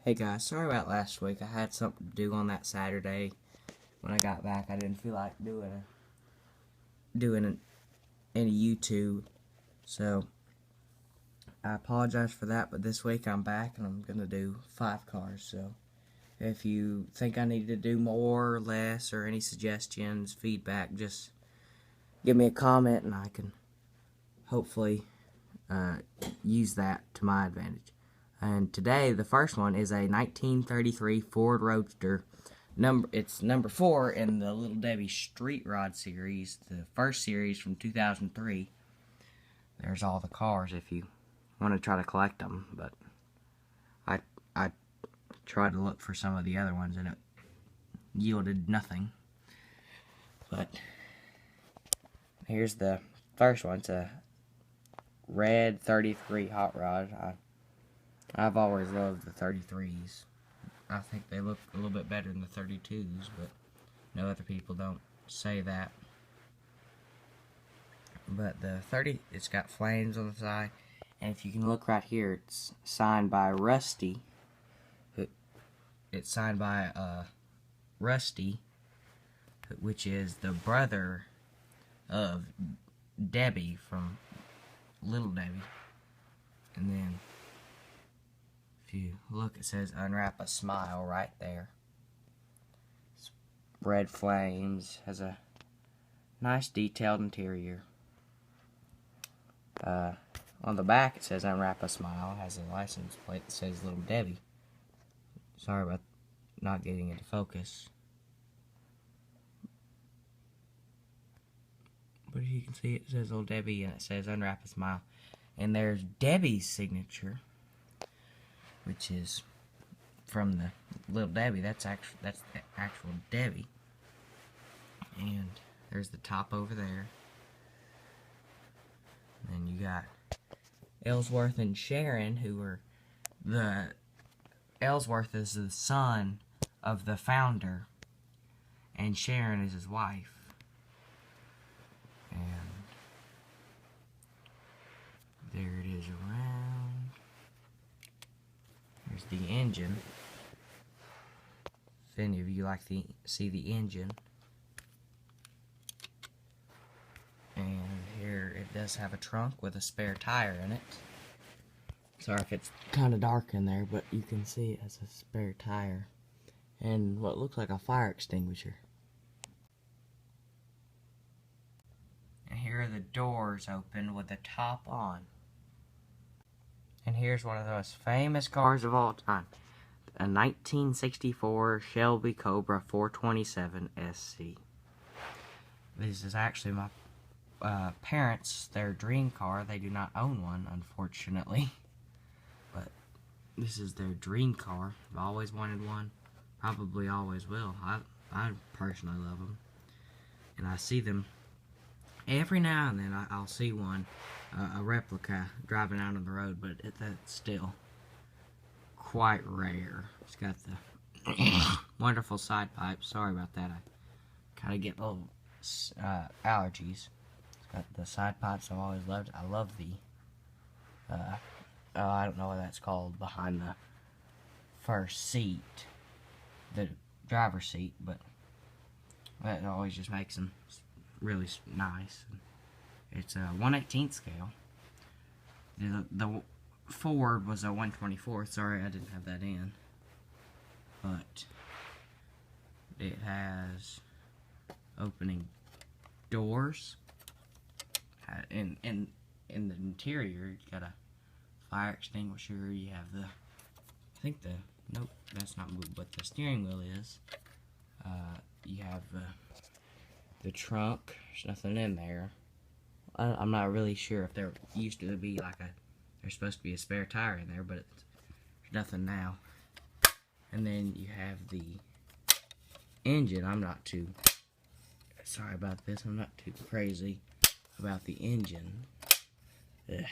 Hey guys, sorry about last week. I had something to do on that Saturday. When I got back, I didn't feel like doing any YouTube, so I apologize for that. But this week I'm back and I'm gonna do 5 cars. So if you think I need to do more or less, or any suggestions, feedback, just give me a comment and I can hopefully use that to my advantage. And today, the first one is a 1933 Ford Roadster. It's number 4 in the Little Debbie Street Rod series, the first series from 2003. There's all the cars if you want to try to collect them, but I tried to look for some of the other ones and it yielded nothing. But here's the first one. It's a red 33 hot rod. I've always loved the 33s. I think they look a little bit better than the 32s, but no other people don't say that. But the 30, it's got flames on the side, and if you can look right here, it's signed by Rusty. It's signed by Rusty, which is the brother of Debbie from Little Debbie. And then if you look, it says "Unwrap a Smile" right there. It's red flames, has a nice detailed interior. On the back it says "Unwrap a Smile," has a license plate that says Little Debbie. Sorry about not getting into focus. But as you can see, it says Little Debbie and it says "Unwrap a Smile." And there's Debbie's signature, which is from the Little Debbie. That's the actual Debbie. And there's the top over there. And then you got Ellsworth and Sharon, who were Ellsworth is the son of the founder, and Sharon is his wife. And there it is around. Here's the engine. If any of you like to see the engine. And here it does have a trunk with a spare tire in it. Sorry if it's kind of dark in there, but you can see it has a spare tire. And what looks like a fire extinguisher. And here are the doors open with the top on. And here's one of the most famous cars of all time. A 1964 Shelby Cobra 427 SC. This is actually my parents, their dream car. They do not own one, unfortunately. But this is their dream car. I've always wanted one. Probably always will. I personally love them. And I see them every now and then. I'll see one, a replica, driving out on the road, but that's still quite rare. It's got the wonderful side pipes. Sorry about that. I kind of get little allergies. It's got the side pipes I've always loved. I love the, I don't know what that's called, behind the first seat, the driver's seat, but that always just makes them really nice. It's a 1/18 scale. The Ford was a 1/24. Sorry, I didn't have that in. But it has opening doors. In the interior, you've got a fire extinguisher. You have the, nope, that's not moved, but the steering wheel is. You have the trunk. There's nothing in there. I'm not really sure if there used to be there's supposed to be a spare tire in there, but there's nothing now. And then you have the engine. Sorry about this, I'm not too crazy about the engine. Ugh.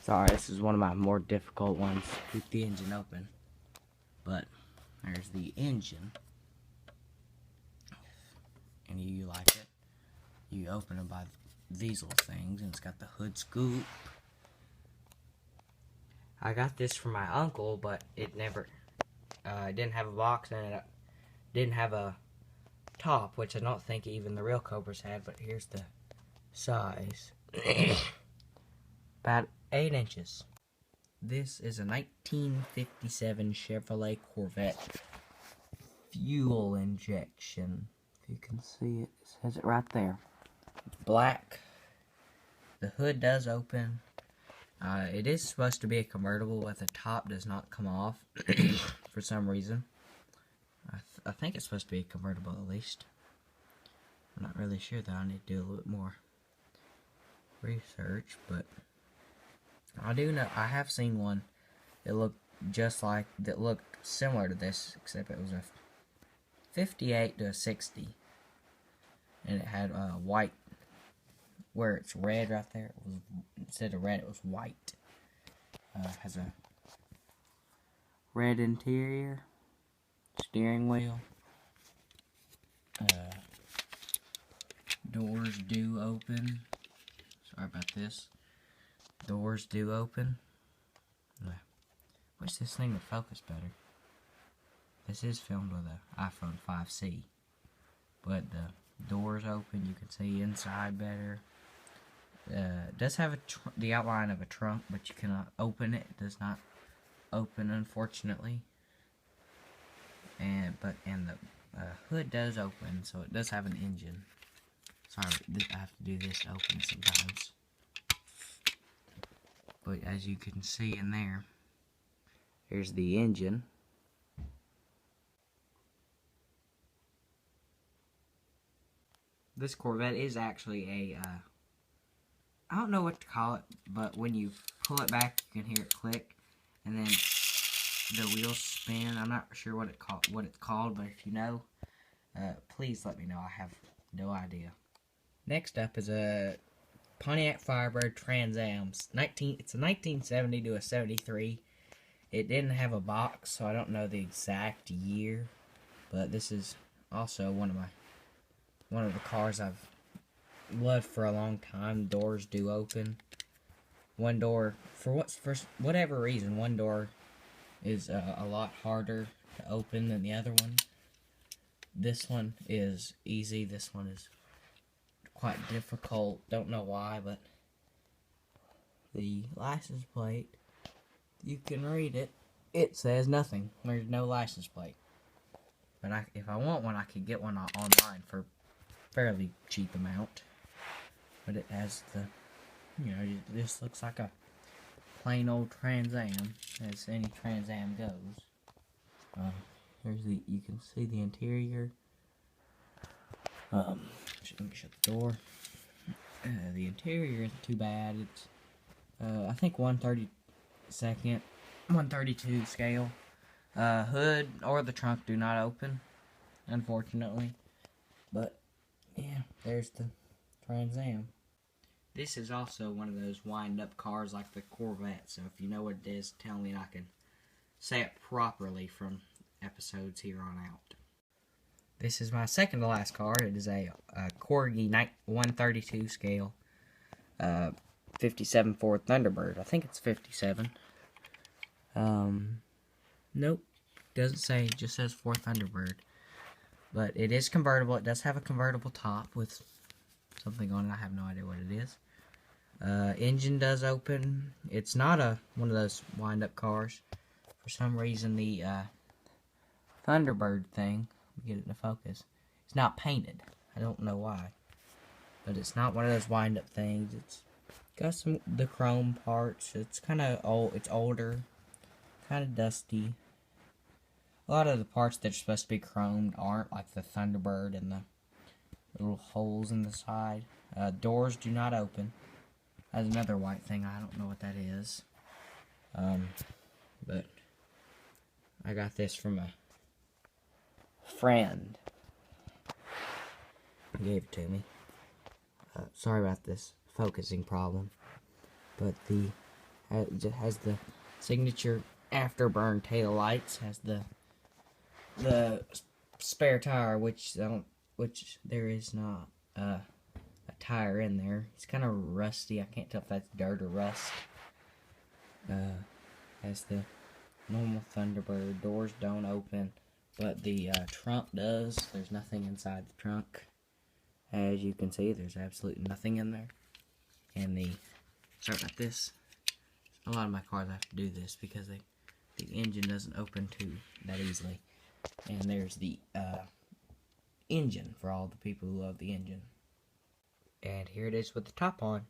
Sorry, this is one of my more difficult ones. Keep the engine open. But there's the engine. And you like it, you open it by these little things, and it's got the hood scoop. I got this from my uncle, but it never It didn't have a box, and it didn't have a top, which I don't think even the real Cobras had, but here's the size. About 8 inches. This is a 1957 Chevrolet Corvette fuel injection. If you can see it, it says it right there. Black. The hood does open. It is supposed to be a convertible, but the top does not come off for some reason. I think it's supposed to be a convertible at least. I'm not really sure though. I need to do a little bit more research, but I do know I have seen one that looked similar to this, except it was a 58 to a 60, and it had white where it's red right there. It was, instead of red, it was white. Has a red interior, steering wheel. Doors do open. Sorry about this. Doors do open. Wish this thing would focus better. This is filmed with an iPhone 5C, but the doors open. You can see inside better. It does have the outline of a trunk, but you cannot open it. It does not open, unfortunately. And the hood does open, so it does have an engine. Sorry, I have to do this to open it sometimes. But as you can see in there, here's the engine. This Corvette is actually a, I don't know what to call it, but when you pull it back, you can hear it click, and then the wheels spin. I'm not sure what it's called, but if you know, please let me know. I have no idea. Next up is a Pontiac Firebird Trans Am. It's a 1970 to a 73. It didn't have a box, so I don't know the exact year, but this is also one of the cars I've loved for a long time. Doors do open. One door, for whatever reason, one door is a lot harder to open than the other one. This one is easy. This one is quite difficult. Don't know why, but the license plate, you can read it. It says nothing. There's no license plate. But if I want one, I could get one online for a fairly cheap amount. But it has the, this looks like a plain old Trans Am, as any Trans Am goes. You can see the interior. Let me shut the door. The interior isn't too bad. It's, I think 132 scale. Hood or the trunk do not open, unfortunately. But, yeah, there's the Trans Am. This is also one of those wind-up cars like the Corvette, so if you know what it is, tell me and I can say it properly from episodes here on out. This is my second to last car. It is a Corgi 132 scale 57 Ford Thunderbird. I think it's 57. Nope, doesn't say. It just says Ford Thunderbird. But it is convertible. It does have a convertible top with something on it. I have no idea what it is. Engine does open. It's not one of those wind-up cars. For some reason, the Thunderbird thing, let me get it into focus, it's not painted. I don't know why. But it's not one of those wind-up things. It's got the chrome parts. It's kind of old. It's older. Kind of dusty. A lot of the parts that are supposed to be chromed aren't, like the Thunderbird and the little holes in the side. Doors do not open. That's another white thing. I don't know what that is. But I got this from a friend. He gave it to me. Sorry about this focusing problem. But it has the signature afterburn tail lights. Has the spare tire, which there is not a tire in there. It's kind of rusty. I can't tell if that's dirt or rust. Has the normal Thunderbird. Doors don't open, but the trunk does. There's nothing inside the trunk. As you can see, there's absolutely nothing in there. And sorry about this. A lot of my cars have to do this because the engine doesn't open that easily. And there's the engine for all the people who love the engine. And here it is with the top on.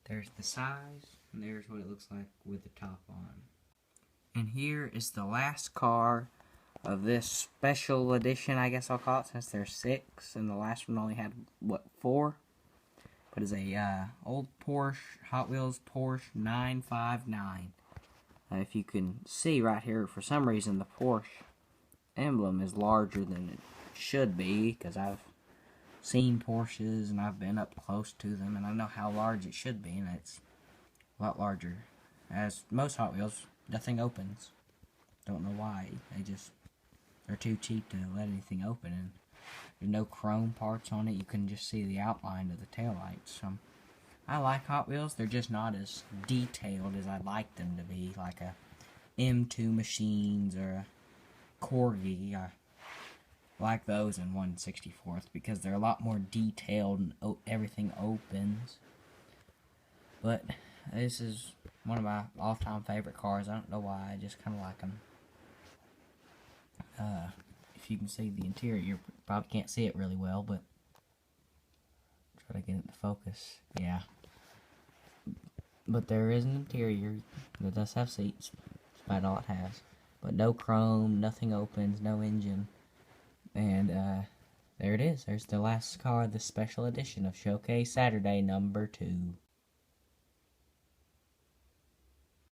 There's the size, and there's what it looks like with the top on. And here is the last car of this special edition, I guess I'll call it, since there's 6, and the last one only had, what, 4? But it's a old Porsche, Hot Wheels Porsche 959. If you can see right here, for some reason the Porsche emblem is larger than it should be, because I've seen Porsches and I've been up close to them, and I know how large it should be, and it's a lot larger. As most Hot Wheels, nothing opens. Don't know why. They're too cheap to let anything open, and there's no chrome parts on it. You can just see the outline of the taillights. So, I like Hot Wheels. They're just not as detailed as I'd like them to be, like a M2 Machines or a Corgi. I like those in 1/64th because they're a lot more detailed and everything opens. But this is one of my all-time favorite cars. I don't know why. I just kind of like them. If you can see the interior, you probably can't see it really well, but try to get it to focus. Yeah. But there is an interior that does have seats. That's about all it has. But no chrome, nothing opens, no engine. And there it is. There's the last car of the special edition of Showcase Saturday #2.